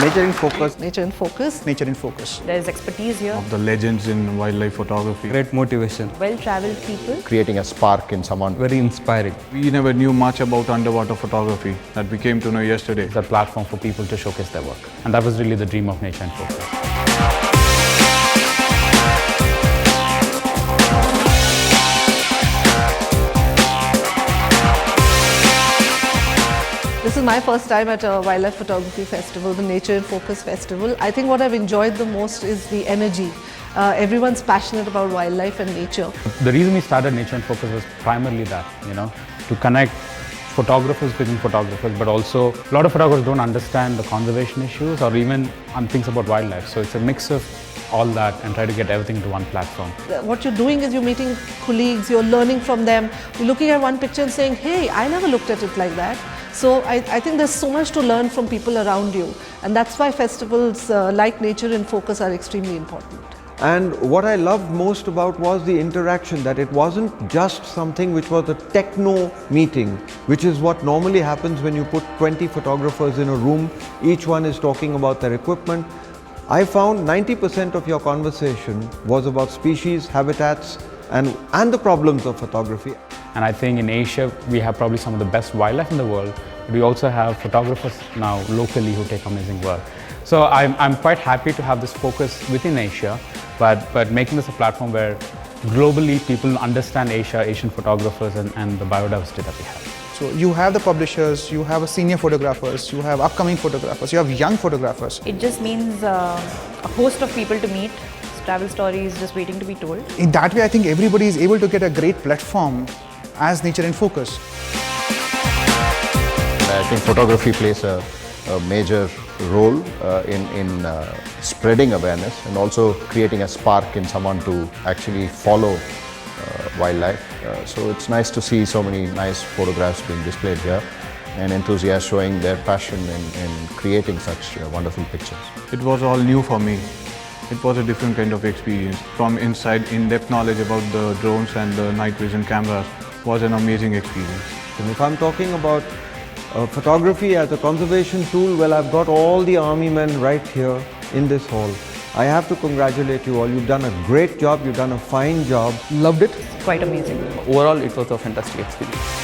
Nature in focus. Nature in focus. Nature in focus. There's expertise here. Of the legends in wildlife photography. Great motivation. Well-traveled people. Creating a spark in someone. Very inspiring. We never knew much about underwater photography that we came to know yesterday. It's a platform for people to showcase their work. And that was really the dream of Nature in Focus. This is my first time at a wildlife photography festival, the Nature in Focus Festival. I think what I've enjoyed the most is the energy. Everyone's passionate about wildlife and nature. The reason we started Nature in Focus was primarily that, to connect photographers within photographers, but also a lot of photographers don't understand the conservation issues or even on things about wildlife. So it's a mix of all that and try to get everything to one platform. What you're doing is you're meeting colleagues, you're learning from them, you're looking at one picture and saying, hey, I never looked at it like that. So I think there's so much to learn from people around you, and that's why festivals like Nature in Focus are extremely important. And what I loved most about was the interaction, that it wasn't just something which was a techno meeting, which is what normally happens when you put 20 photographers in a room, each one is talking about their equipment. I found 90% of your conversation was about species, habitats, and the problems of photography. And I think in Asia, we have probably some of the best wildlife in the world, but we also have photographers now locally who take amazing work. So I'm quite happy to have this focus within Asia, but making this a platform where globally people understand Asia, Asian photographers and the biodiversity that we have. So you have the publishers, you have senior photographers, you have upcoming photographers, you have young photographers. It just means a host of people to meet. Travel stories just waiting to be told. In that way, I think everybody is able to get a great platform as Nature in Focus. I think photography plays a major role in spreading awareness and also creating a spark in someone to actually follow wildlife. So it's nice to see so many nice photographs being displayed here and enthusiasts showing their passion in creating such wonderful pictures. It was all new for me. It was a different kind of experience. From inside, in-depth knowledge about the drones and the night vision cameras was an amazing experience. And if I'm talking about photography as a conservation tool, well, I've got all the army men right here in this hall. I have to congratulate you all. You've done a great job. You've done a fine job. Loved it. Quite amazing. Overall, it was a fantastic experience.